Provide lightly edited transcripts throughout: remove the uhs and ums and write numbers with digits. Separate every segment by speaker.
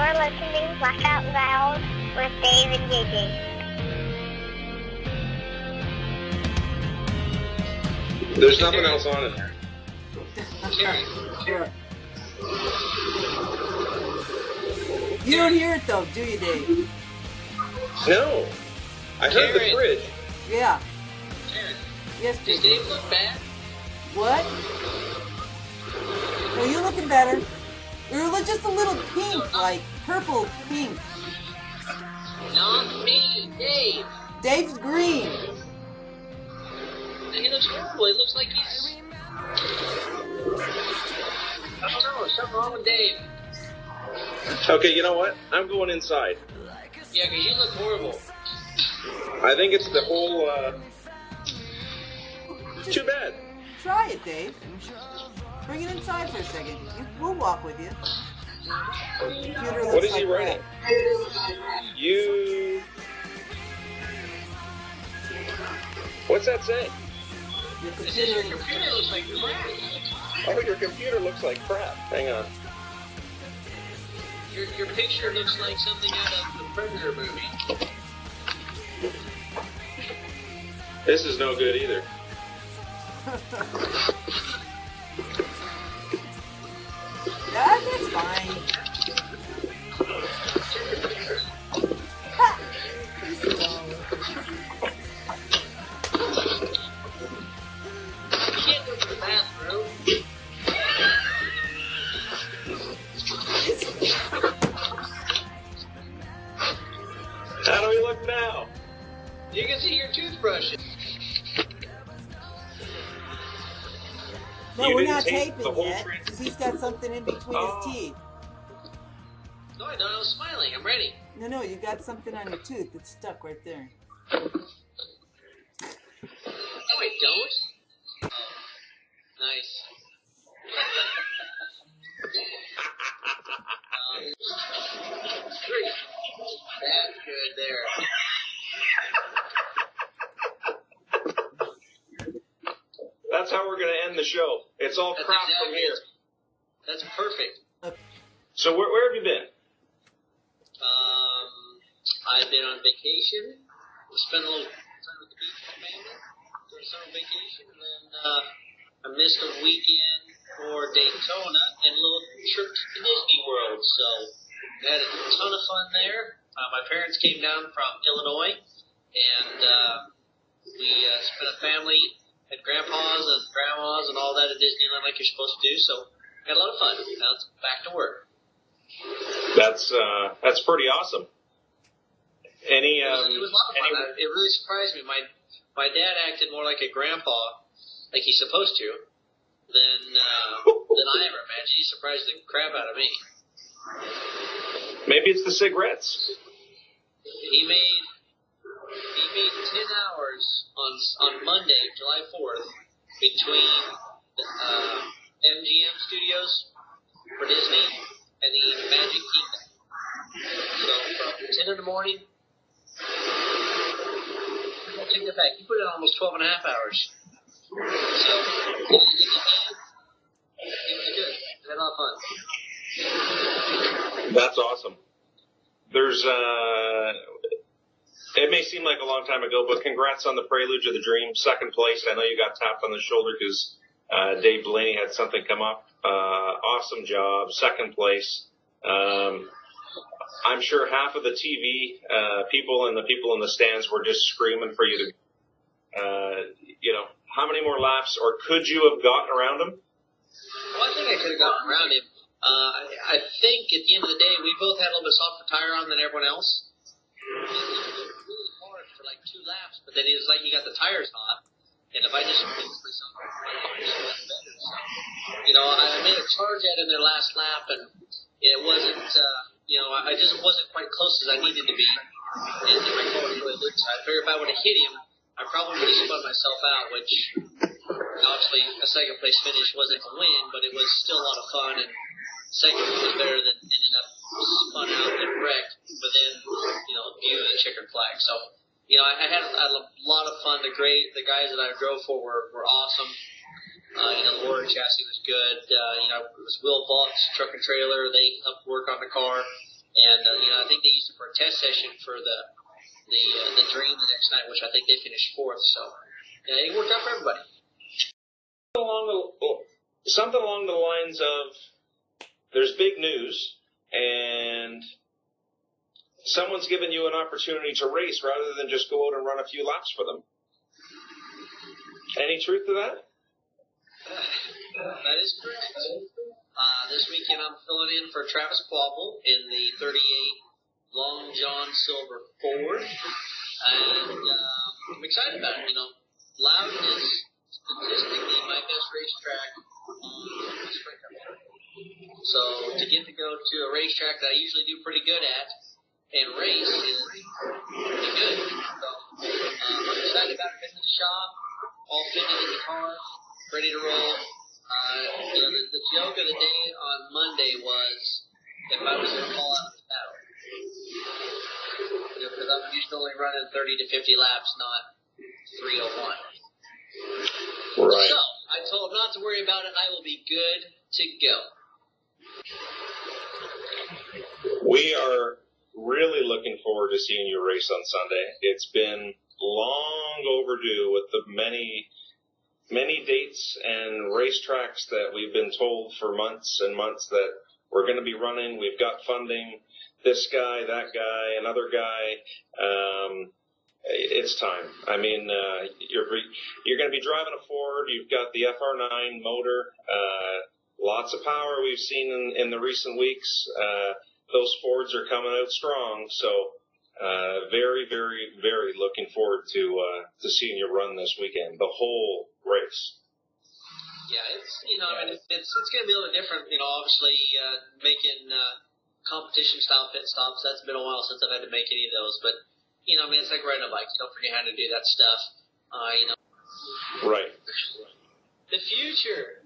Speaker 1: You're listening to Laugh Out Loud with Dave and JJ.
Speaker 2: There's nothing else on in there.
Speaker 3: Sure. You don't hear it though, do you, Dave?
Speaker 2: No. I heard the fridge.
Speaker 3: Yeah.
Speaker 4: Karen,
Speaker 3: Yes,
Speaker 4: does
Speaker 3: JJ.
Speaker 4: Dave look bad?
Speaker 3: What? No, you're looking better. You're just a little pink, like purple pink.
Speaker 4: Not me, Dave.
Speaker 3: Dave's green.
Speaker 4: He looks horrible. He looks like he's... I don't know. Something wrong with Dave.
Speaker 2: Okay, you know what? I'm going inside.
Speaker 4: Yeah, because you look horrible.
Speaker 2: I think it's the whole, too bad.
Speaker 3: Try it, Dave. Bring it inside for a second. We'll walk with you. Computer looks
Speaker 2: What is he
Speaker 3: like
Speaker 2: writing?
Speaker 3: crap.
Speaker 2: You... What's that saying?
Speaker 3: Your
Speaker 4: It says your
Speaker 3: computer.
Speaker 4: computer looks like crap.
Speaker 2: Oh, your computer looks like crap. Hang on.
Speaker 4: Your picture looks like something out of the Predator movie.
Speaker 2: This is no good either.
Speaker 3: That's fine. Ha!
Speaker 4: You can't go to the bathroom.
Speaker 2: How do we look now?
Speaker 4: You can see your toothbrush.
Speaker 3: No,
Speaker 2: You
Speaker 3: we're
Speaker 2: didn't
Speaker 3: not
Speaker 2: tape
Speaker 3: taping
Speaker 2: the whole
Speaker 3: yet,
Speaker 2: trans-
Speaker 3: because he's got something in between
Speaker 2: Oh.
Speaker 3: his teeth.
Speaker 4: No, I don't. I was smiling. I'm ready.
Speaker 3: No, you got something on your tooth that's stuck right there.
Speaker 4: No, I don't. Oh, nice. Three. That's good there.
Speaker 2: That's how we're going to end the show. It's all
Speaker 4: That's
Speaker 2: crap from
Speaker 4: exactly
Speaker 2: here.
Speaker 4: it. That's perfect.
Speaker 2: So where have you been?
Speaker 4: I've been on vacation. Spent a little time with the beach with the family for a summer vacation, and then I missed a weekend for Daytona and a little trip to Disney World. So I had a ton of fun there. My parents came down from Illinois, and we spent a family at grandpa's and grandma's and all that at Disneyland like you're supposed to do. So we had a lot of fun. Now it's back to work.
Speaker 2: That's pretty awesome. Any
Speaker 4: It was a lot of fun. It really surprised me. My dad acted more like a grandpa, like he's supposed to, than I ever imagined. He surprised the crap out of me.
Speaker 2: Maybe it's the cigarettes.
Speaker 4: He made 10 hours on Monday, July 4th, between MGM Studios for Disney and the Magic Kingdom. So from 10 in the morning, I'll take that back. He put in almost 12 and a half hours. So it was good. We had a lot of fun.
Speaker 2: That's awesome. There's it may seem like a long time ago, but congrats on the Prelude to the Dream, second place. I know you got tapped on the shoulder because Dave Blaney had something come up. Awesome job, second place. I'm sure half of the TV people and the people in the stands were just screaming for you to, how many more laps, or could you have gotten around him?
Speaker 4: Well, I think I could have gotten around him. I think at the end of the day, we both had a little bit softer tire on than everyone else. It was really hard for like 2 laps, but then it was like he got the tires hot. And if I just fixed myself, better. So, I made a charge at him their last lap, and it wasn't, I just wasn't quite close as I needed to be. And my car was really loose. I figured if I would have hit him, I probably would have spun myself out, which obviously a second place finish wasn't a win, but it was still a lot of fun. And second was better than ending up spun out and wrecked within, view of the checkered flag. So, I had a lot of fun. The guys that I drove for were awesome. The Warrior chassis was good. It was Will Vaught's truck and trailer. They helped work on the car. And I think they used it for a test session for the Dream the next night, which I think they finished 4th. So it worked out for everybody.
Speaker 2: Something along the lines of, there's big news, and someone's given you an opportunity to race rather than just go out and run a few laps for them. Any truth to that?
Speaker 4: That is correct. This weekend I'm filling in for Travis Quabble in the 38 Long John Silver Ford. And I'm excited about it. Loudon is statistically my best racetrack on the sprint car. So to get to go to a racetrack that I usually do pretty good at and race is pretty good. So I'm excited about it. Been to the shop, all fitted in the car, ready to roll. The joke of the day on Monday was if I was going to fall out of the battle. Because I'm used to only running 30 to 50 laps, not 3:01.
Speaker 2: Right.
Speaker 4: So I told him not to worry about it. I will be good to go.
Speaker 2: We are really looking forward to seeing you race on Sunday. It's been long overdue with the many dates and racetracks that we've been told for months and months that we're going to be running. We've got funding, this guy, that guy, another guy. It's time. I mean, you're going to be driving a Ford. You've got the FR9 motor, lots of power we've seen in the recent weeks. Those Fords are coming out strong. So very, very, very looking forward to seeing you run this weekend, the whole race.
Speaker 4: Yeah, it's going to be a little different. Obviously making competition style pit stops. That's been a while since I've had to make any of those, but it's like riding a bike. You don't forget how to do that stuff.
Speaker 2: Right.
Speaker 4: The future.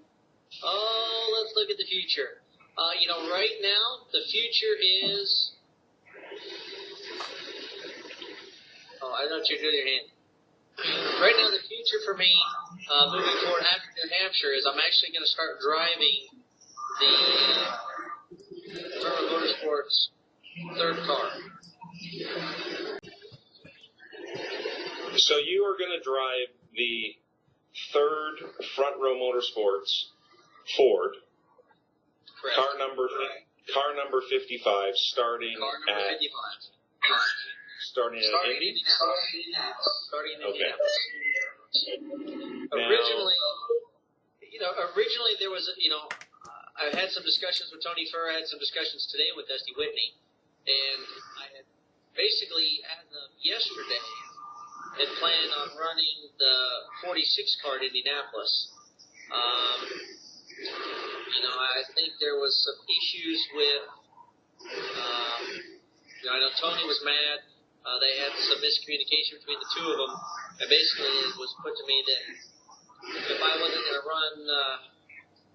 Speaker 4: Oh, let's look at the future. Right now the future is. Oh, I know what you're doing with your hand. Right now, the future for me, moving forward after New Hampshire, is I'm actually going to start driving the From Motorsports third car.
Speaker 2: So you are going to drive the third Front Row Motorsports Ford.
Speaker 4: Correct.
Speaker 2: Car number 55, starting
Speaker 4: Car number
Speaker 2: at
Speaker 4: 55.
Speaker 2: starting at Indy.
Speaker 4: Starting in
Speaker 2: Okay.
Speaker 4: Indianapolis. Originally there was I had some discussions with Tony Furr. I had some discussions today with Dusty Whitney, and I had basically, as of yesterday, had planned on running the 46 car at Indianapolis. I think there was some issues with, I know Tony was mad. They had some miscommunication between the two of them, and basically it was put to me that if I wasn't going to run,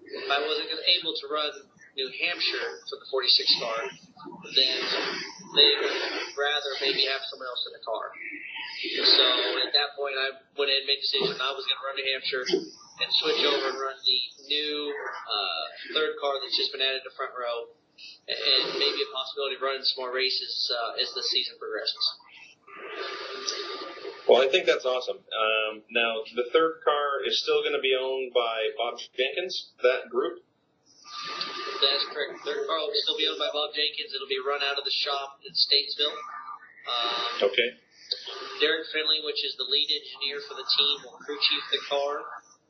Speaker 4: if I wasn't able to run New Hampshire for the 46 car, then they would rather maybe have someone else in the car. So at that point, I went ahead and made the decision I was going to run New Hampshire and switch over and run the new third car that's just been added to Front Row, and maybe a possibility of running some more races as the season progresses.
Speaker 2: Well, I think that's awesome. Now, the third car is still going to be owned by Bob Jenkins, that group?
Speaker 4: That's correct. Third car will still be owned by Bob Jenkins. It'll be run out of the shop in Statesville.
Speaker 2: Okay.
Speaker 4: Derek Finley, which is the lead engineer for the team, will crew chief the car.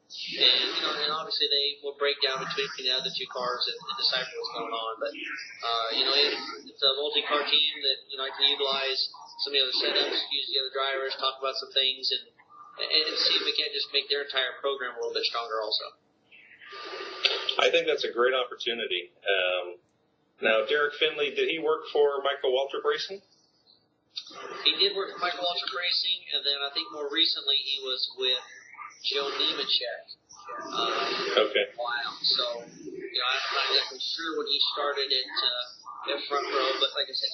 Speaker 4: And, and obviously they will break down between the other two cars and decipher what's going on. But, it's a multi-car team that, I can utilize some of the other setups, use the other drivers, talk about some things, and see if we can't just make their entire program a little bit stronger also.
Speaker 2: I think that's a great opportunity. Now, Derek Finley, did he work for Michael Waltrip Racing?
Speaker 4: He did work for Michael Waltrip Racing, and then I think more recently he was with Joe Nemechek.
Speaker 2: Okay.
Speaker 4: Wow. So, I'm not exactly sure when he started at Front Row, but like I said,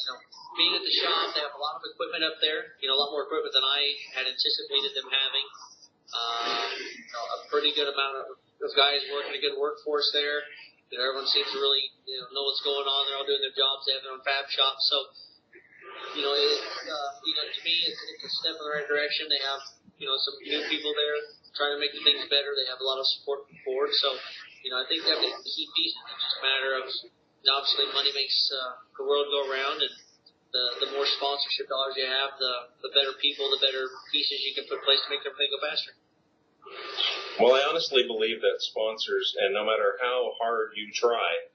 Speaker 4: being at the shop, they have a lot of equipment up there, a lot more equipment than I had anticipated them having. A pretty good amount of guys working, a good workforce there. Everyone seems to really know what's going on. They're all doing their jobs. They have their own fab shops. So, to me, it's a step in the right direction. They have, some new people there trying to make the things better. They have a lot of support from Ford. So, I think that the key piece is just a matter of, obviously, money makes the world go around, and the more sponsorship dollars you have, the better people, the better pieces you can put in place to make everything go faster.
Speaker 2: Well, I honestly believe that sponsors, and no matter how hard you try,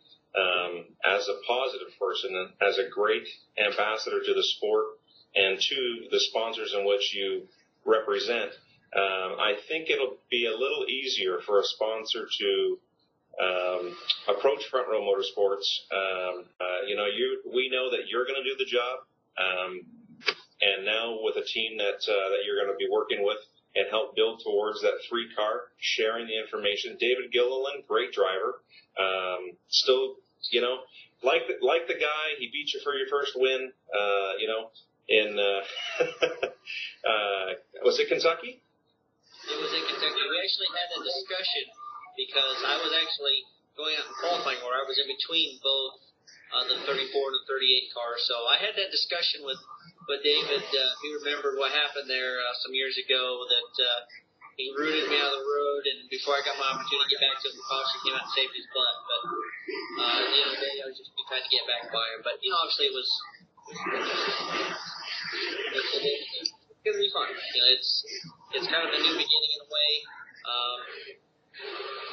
Speaker 2: as a positive person and as a great ambassador to the sport and to the sponsors in which you represent, I think it'll be a little easier for a sponsor to approach Front Row Motorsports. We know that you're going to do the job, and now with a team that you're going to be working with and help build towards that 3-car, sharing the information. David Gilliland, great driver, still, like the guy, he beat you for your first win, in was it Kentucky?
Speaker 4: It was in Kentucky. We actually had a discussion because I was actually going out in qualifying order. I was in between both the 34 and the 38 cars. So I had that discussion with David. He remembered what happened there some years ago, that he rooted me out of the road, and before I got my opportunity to get back to him, he came out and saved his butt. But at the end of the day, I was just trying to get back by him. But, obviously it was it's going to be fun. It's kind of a new beginning in a way.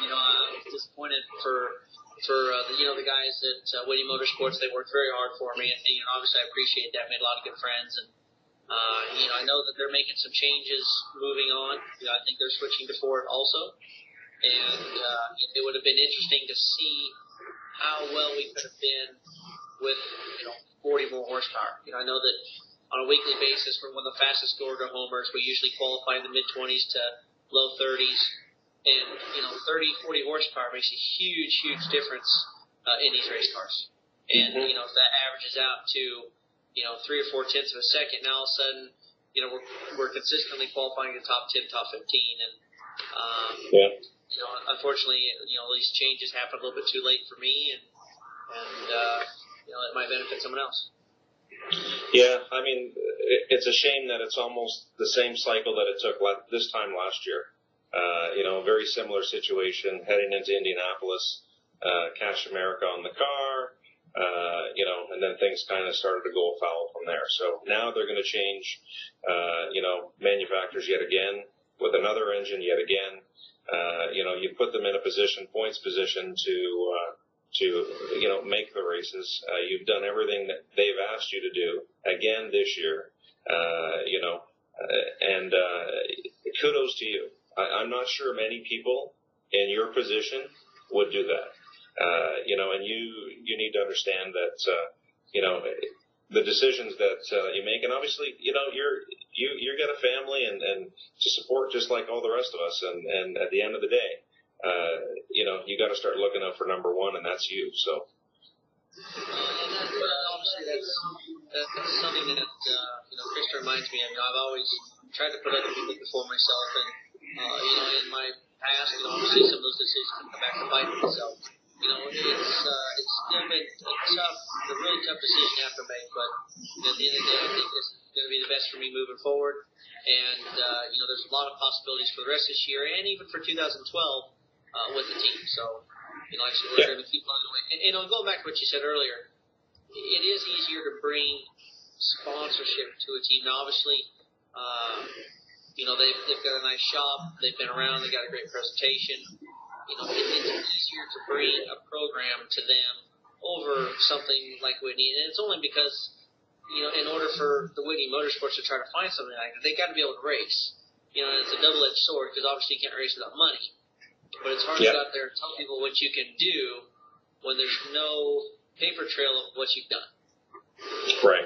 Speaker 4: I'm disappointed for the guys at Whitney Motorsports. They worked very hard for me, and obviously I appreciate that. Made a lot of good friends, and I know that they're making some changes moving on. I think they're switching to Ford also, and it would have been interesting to see how well we could have been with 40 more horsepower. I know that on a weekly basis, we're one of the fastest scorer homers. We usually qualify in the mid-20s to low 30s. And, 30, 40 horsepower makes a huge, huge difference in these race cars. And, if that averages out to, 3 or 4 tenths of a second, now all of a sudden, we're consistently qualifying in the top 10, top 15. And, unfortunately, these changes happen a little bit too late for me, and it might benefit someone else.
Speaker 2: Yeah, I mean, it's a shame that it's almost the same cycle that it took this time last year. Very similar situation heading into Indianapolis, Cash America on the car, and then things kind of started to go afoul from there. So now they're going to change, manufacturers yet again with another engine yet again. You put them in a points position to make the races. You've done everything that they've asked you to do again this year, and kudos to you. I'm not sure many people in your position would do that. And you need to understand that, the decisions that you make, and obviously, you got a family and to support just like all the rest of us. And at the end of the day, you got to start looking out for number one, and that's you. So.
Speaker 4: Obviously, that's something that, Chris reminds me of. I've always tried to put other people before myself, and in my past, obviously some of those decisions can come back to bite themselves. It's still been a really tough decision to have to make, but at the end of the day, I think this is going to be the best for me moving forward. And, there's a lot of possibilities for the rest of this year and even for 2012 with the team. So, we're going to keep plugging away. And, going back to what you said earlier, it is easier to bring sponsorship to a team. Now, obviously, they've got a nice shop. They've been around. They got a great presentation. It's easier to bring a program to them over something like Whitney, and it's only because, in order for the Whitney Motorsports to try to find something like that, they got to be able to race. It's a double-edged sword because obviously you can't race without money. But it's hard to go out there and tell people what you can do when there's no paper trail of what you've done.
Speaker 2: Right.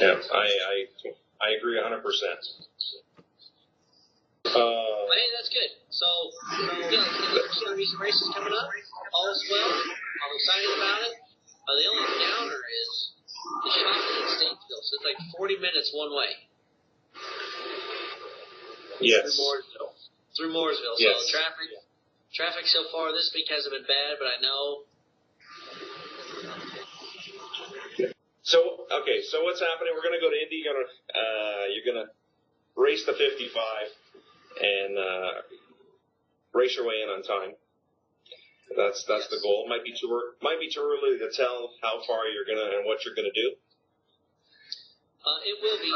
Speaker 2: Yeah, I agree 100%.
Speaker 4: But hey, that's good. So there's some recent races coming up. All is well. I'm excited about it. The only downer is the shop in Statesville. So it's like 40 minutes one way.
Speaker 2: Yes.
Speaker 4: Through Mooresville.
Speaker 2: Yes.
Speaker 4: So Traffic so far this week hasn't been bad, but I know.
Speaker 2: So what's happening? We're going to go to Indy. You're going to race the 55 and race your way in on time. That's the goal. Might be too early to tell how far you're gonna and what you're gonna do.
Speaker 4: It will be.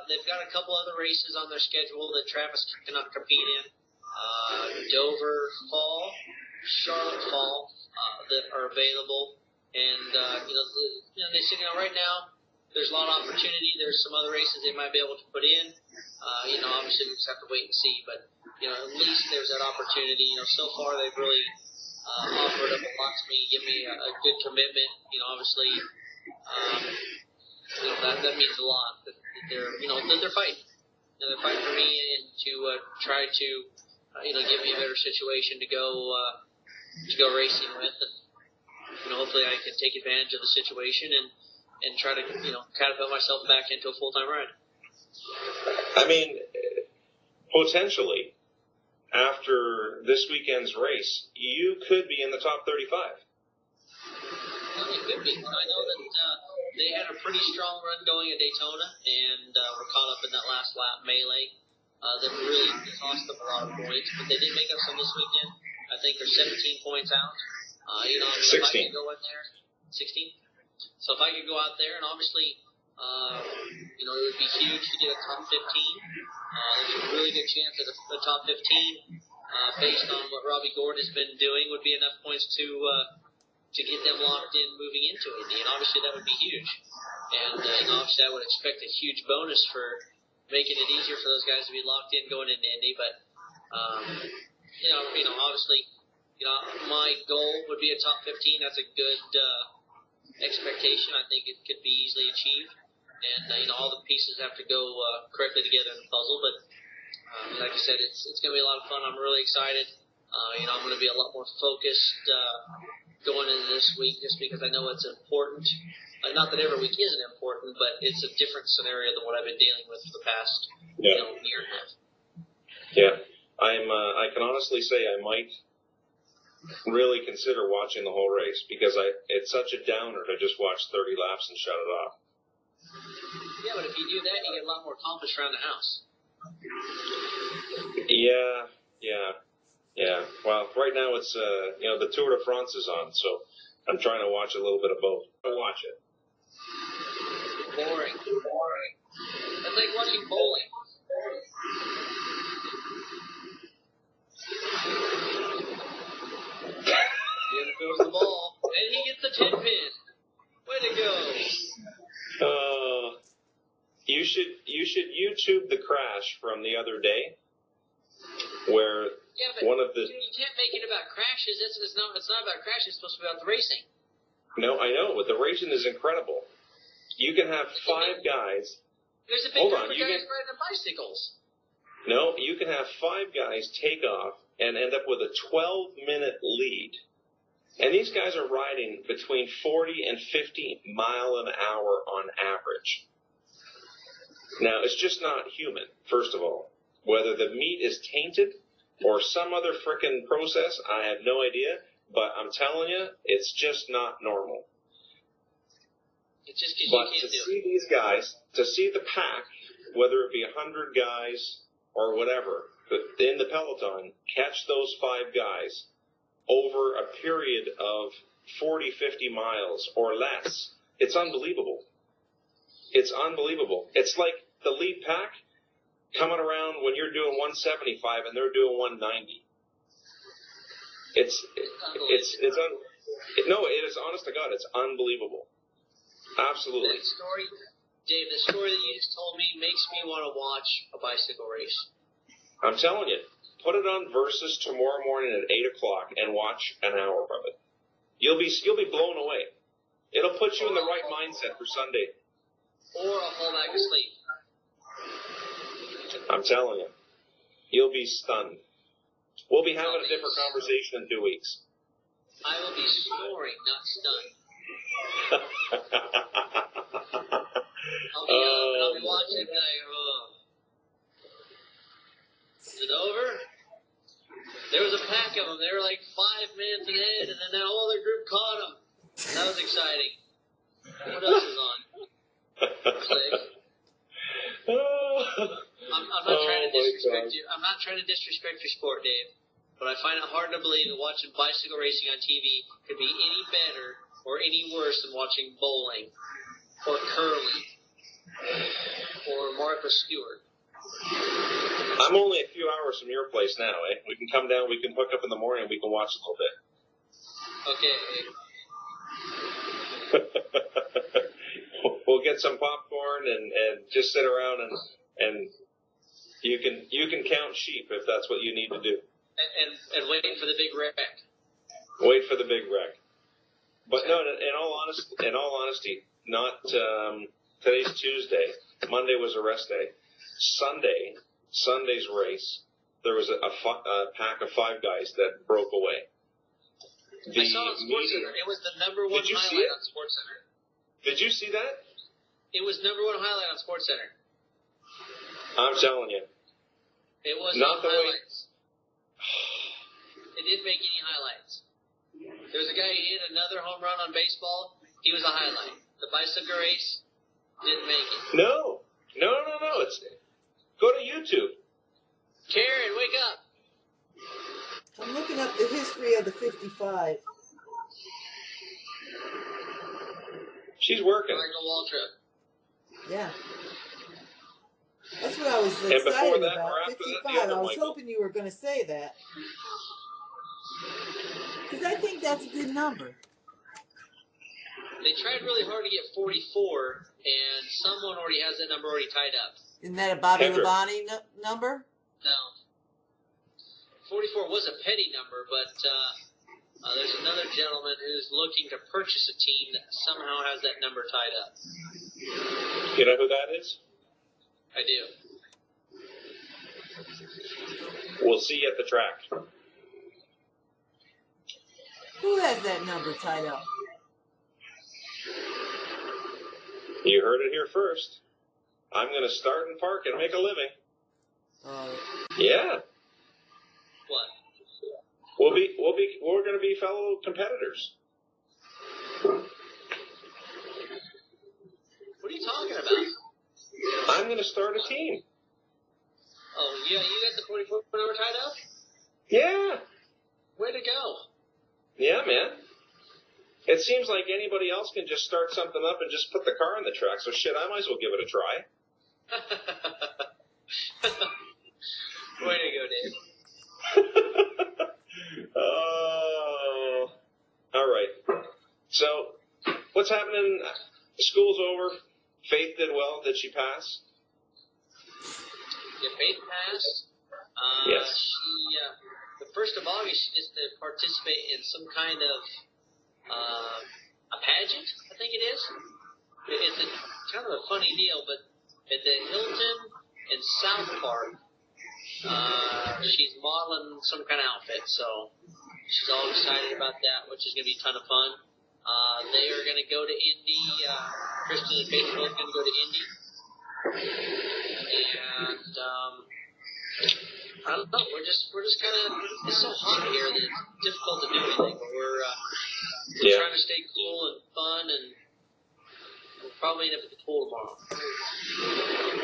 Speaker 4: They've got a couple other races on their schedule that Travis cannot compete in. Dover Fall, Charlotte Fall, that are available, and they say right now there's a lot of opportunity. There's some other races they might be able to put in. Obviously we just have to wait and see, but at least there's that opportunity. So far they've really offered up a lot to me, give me a good commitment. Obviously, that means a lot. That they're fighting. They're fighting for me and to try to, give me a better situation to go racing with, and hopefully I can take advantage of the situation and try to catapult myself back into a full-time ride.
Speaker 2: I mean, potentially, after this weekend's race, you could be in the top 35.
Speaker 4: Well, it could be. I know that they had a pretty strong run going at Daytona, and were caught up in that last lap melee that really cost them a lot of points. But they did make up some this weekend. I think they're 17 points out.
Speaker 2: 16.
Speaker 4: If I could go in there, 16. So if I could go out there, and obviously, it would be huge to get a top 15. There's a really good chance that a top 15, based on what Robbie Gord has been doing, would be enough points to get them locked in moving into Indy. And obviously that would be huge. And obviously I would expect a huge bonus for making it easier for those guys to be locked in going into Indy. But obviously, my goal would be a top 15. That's a good expectation. I think it could be easily achieved. And, all the pieces have to go correctly together in the puzzle. But like I said, it's going to be a lot of fun. I'm really excited. I'm going to be a lot more focused going into this week just because I know it's important. Not that every week isn't important, but it's a different scenario than what I've been dealing with for the past year and a half.
Speaker 2: Yeah. I can honestly say I might really consider watching the whole race because it's such a downer to just watch 30 laps and shut it off.
Speaker 4: Yeah, but if you do that, you get a lot more accomplished around the house.
Speaker 2: Yeah. Well, right now it's the Tour de France is on, so I'm trying to watch a little bit of both. I watch it.
Speaker 4: Boring. That's like watching bowling. Ian throws the ball, and he gets the 10 pin. Way to go!
Speaker 2: You should YouTube the crash from the other day, where one of the
Speaker 4: you can't make it about crashes. It's not about crashes. It's supposed to be about the racing.
Speaker 2: No, I know, but the racing is incredible. You can have 5 guys.
Speaker 4: There's a big group of guys riding on bicycles.
Speaker 2: No, you can have 5 guys take off and end up with a 12-minute lead. And these guys are riding between 40 and 50 mile an hour on average. Now, it's just not human, first of all. Whether the meat is tainted or some other frickin' process, I have no idea. But I'm telling you, it's just not normal.
Speaker 4: It's just because
Speaker 2: but
Speaker 4: you can't
Speaker 2: to
Speaker 4: do
Speaker 2: see
Speaker 4: it.
Speaker 2: these guys, to see the pack, whether it be 100 guys or whatever, in the peloton, catch those 5 guys over a period of 40, 50 miles or less, it's unbelievable. It's unbelievable. It's like the lead pack coming around when you're doing 175 and they're doing 190. It is honest to God, it's unbelievable. Absolutely.
Speaker 4: That story, Dave, the story that you just told me makes me want to watch a bicycle race.
Speaker 2: I'm telling you, put it on Versus tomorrow morning at 8 o'clock and watch an hour of it. You'll be blown away. It'll put you in the right mindset for Sunday.
Speaker 4: Or I'll fall back asleep.
Speaker 2: I'm telling you, you'll be stunned. We'll be having a different conversation in 2 weeks.
Speaker 4: I will be snoring, not stunned. I'll be watching and I go, is it over? There was a pack of them. They were like 5 minutes ahead, and then that whole other group caught them. That was exciting. What else is on? Click. I'm not trying to disrespect you. I'm not trying to disrespect your sport, Dave. But I find it hard to believe that watching bicycle racing on TV could be any better or any worse than watching bowling or curling or Martha Stewart.
Speaker 2: I'm only a few hours from your place now, eh? We can come down, we can hook up in the morning, we can watch a little bit.
Speaker 4: Okay.
Speaker 2: We'll get some popcorn and just sit around and you can count sheep if that's what you need to do.
Speaker 4: And waiting for the big wreck.
Speaker 2: Wait for the big wreck. But no, in all honesty, not today's Tuesday. Monday was a rest day. Sunday's race, there was a pack of 5 guys that broke away.
Speaker 4: I saw it on SportsCenter. It was the number one highlight on SportsCenter.
Speaker 2: Did you see that?
Speaker 4: It was number one highlight on SportsCenter.
Speaker 2: I'm telling you.
Speaker 4: It was
Speaker 2: not the
Speaker 4: highlights. It didn't make any highlights. There was a guy who hit another home run on baseball. He was a highlight. The bicycle race didn't make it.
Speaker 2: No. It's go to YouTube.
Speaker 4: Karen, wake up.
Speaker 3: I'm looking up the history of the 55.
Speaker 2: She's working.
Speaker 4: Michael Waltrip.
Speaker 3: Yeah. That's what I was
Speaker 2: And before
Speaker 3: excited
Speaker 2: that,
Speaker 3: about.
Speaker 2: or after that,
Speaker 3: 55.
Speaker 2: the other
Speaker 3: I was
Speaker 2: Michael.
Speaker 3: hoping you were going to say that. Because I think that's a good number.
Speaker 4: They tried really hard to get 44, and someone already has that number already tied up.
Speaker 3: Isn't that a Bobby
Speaker 2: Kendrick.
Speaker 3: Labonte number?
Speaker 4: No. 44 was a petty number, but there's another gentleman who's looking to purchase a team that somehow has that number tied up.
Speaker 2: You know who that is?
Speaker 4: I do.
Speaker 2: We'll see you at the track.
Speaker 3: Who has that number tied up?
Speaker 2: You heard it here first. I'm going to start and park and make a living. Yeah.
Speaker 4: What?
Speaker 2: We're going to be fellow competitors.
Speaker 4: What are you talking about?
Speaker 2: I'm going to start a team.
Speaker 4: Oh, yeah, you got the 44 number tied up?
Speaker 2: Yeah.
Speaker 4: Way to go.
Speaker 2: Yeah, man. It seems like anybody else can just start something up and just put the car on the track. So shit, I might as well give it a try.
Speaker 4: Way to go, Dave.
Speaker 2: Oh. All right. So, what's happening? School's over. Faith did well. Did she pass?
Speaker 4: Yeah, Faith passed.
Speaker 2: Yes.
Speaker 4: She, the 1st of August, she gets to participate in some kind of a pageant, I think it is. It's kind of a funny deal, but at the Hilton in South Park, she's modeling some kind of outfit, so she's all excited about that, which is going to be a ton of fun. They are going to go to Indy. Kristen and Faith are both going to go to Indy. And I don't know. We're just kind of. It's so hot here that it's difficult to do anything. But we're trying to stay cool and fun, and we'll probably end up at the pool tomorrow.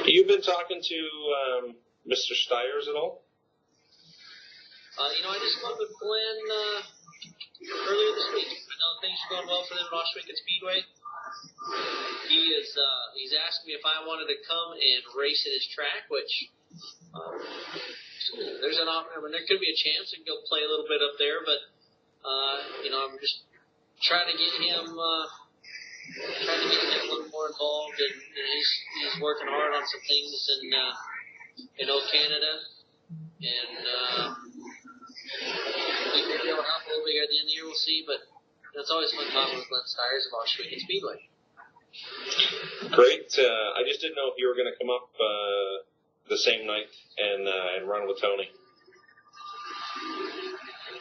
Speaker 2: You've been talking to Mr. Stiers at all?
Speaker 4: I just spoke with Glenn earlier this week. I know things are going well for them last week at Speedway. He's asked me if I wanted to come and race at his track, which there's an option. I mean, there could be a chance I can go play a little bit up there, but I'm just trying to get him a little more involved, and he's working hard on some things in Old Canada, and maybe it'll help a little bit at the end of the year. We'll see, but it's always fun talking with Glenn Stiers about Weekend Speedway.
Speaker 2: Great. I just didn't know if you were going to come up the same night and run with Tony.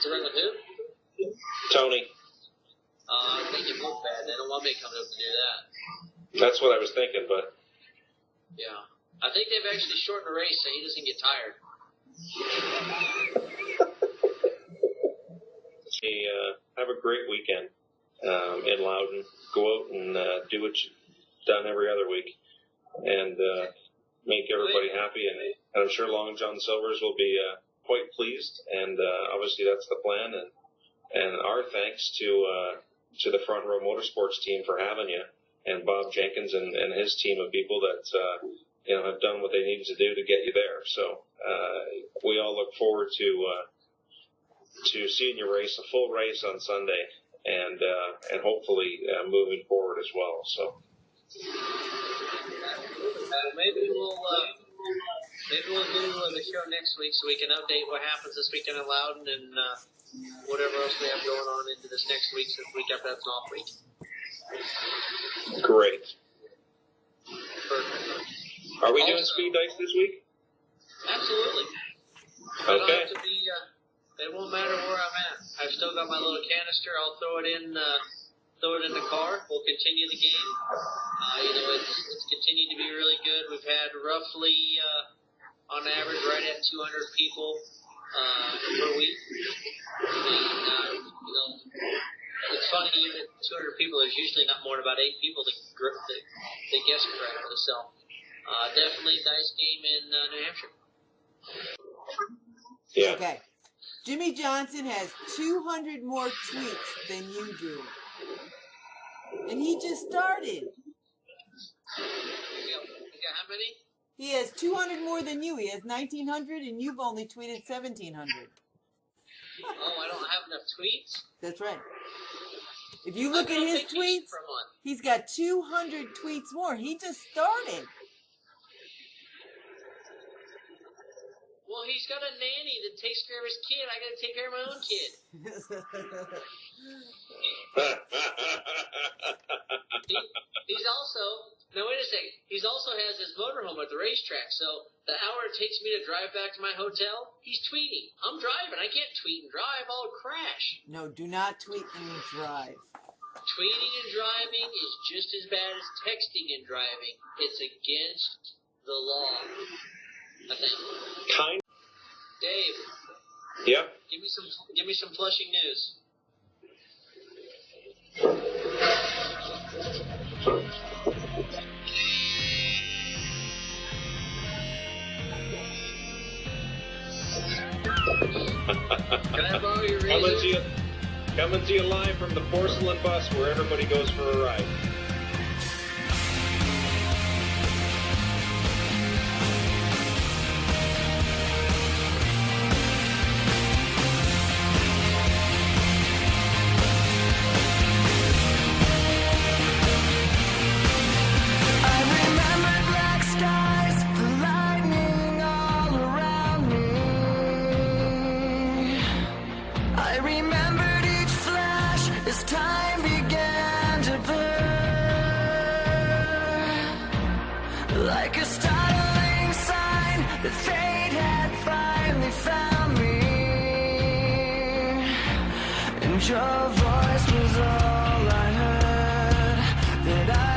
Speaker 4: To run with who?
Speaker 2: Tony.
Speaker 4: I think it looked bad. They don't want me coming up to do that.
Speaker 2: That's what I was thinking, but...
Speaker 4: Yeah. I think they've actually shortened the race so he doesn't get tired.
Speaker 2: have a great weekend in Loudon. Go out and do what you've done every other week, and make everybody happy. And I'm sure Long John Silver's will be quite pleased. And obviously that's the plan. And our thanks to the Front Row Motorsports team for having you, and Bob Jenkins and his team of people that have done what they needed to do to get you there. So we all look forward to seeing you race a full race on Sunday, and hopefully moving forward as well. So
Speaker 4: maybe we'll do the show next week so we can update what happens this weekend in Loudon and whatever else we have going on into this next week, since week after that's an off week.
Speaker 2: Great.
Speaker 4: Perfect.
Speaker 2: Are we doing speed dice this week?
Speaker 4: Absolutely.
Speaker 2: Okay.
Speaker 4: It won't matter where I'm at. I've still got my little canister. I'll throw it in the car. We'll continue the game. It's continued to be really good. We've had roughly, on average, right at 200 people per week. And, it's funny, even at 200 people, there's usually not more than about 8 people that guess correctly. So, definitely a dice game in New Hampshire.
Speaker 2: Yeah.
Speaker 3: Okay. Jimmy Johnson has 200 more tweets than you do. And he just started.
Speaker 4: You got how many?
Speaker 3: He has 200 more than you. He has 1,900, and you've only tweeted 1,700.
Speaker 4: Oh, I don't have enough tweets?
Speaker 3: That's right. If you look at his tweets, he's got 200 tweets more. He just started.
Speaker 4: Well, he's got a nanny that takes care of his kid. I got to take care of my own kid. He's also, now wait a second, he's also has his motorhome at the racetrack, so the hour it takes me to drive back to my hotel, he's tweeting. I'm driving. I can't tweet and drive. I'll crash.
Speaker 3: No, do not tweet and drive.
Speaker 4: Tweeting and driving is just as bad as texting and driving. It's against the law, I think. Dave.
Speaker 2: Yep.
Speaker 4: Give me some Flushing news. Can I borrow your razor?
Speaker 2: Coming to you live from the porcelain bus where everybody goes for a ride.
Speaker 5: Time began to burn like a startling sign that fate had finally found me, and your voice was all I heard that I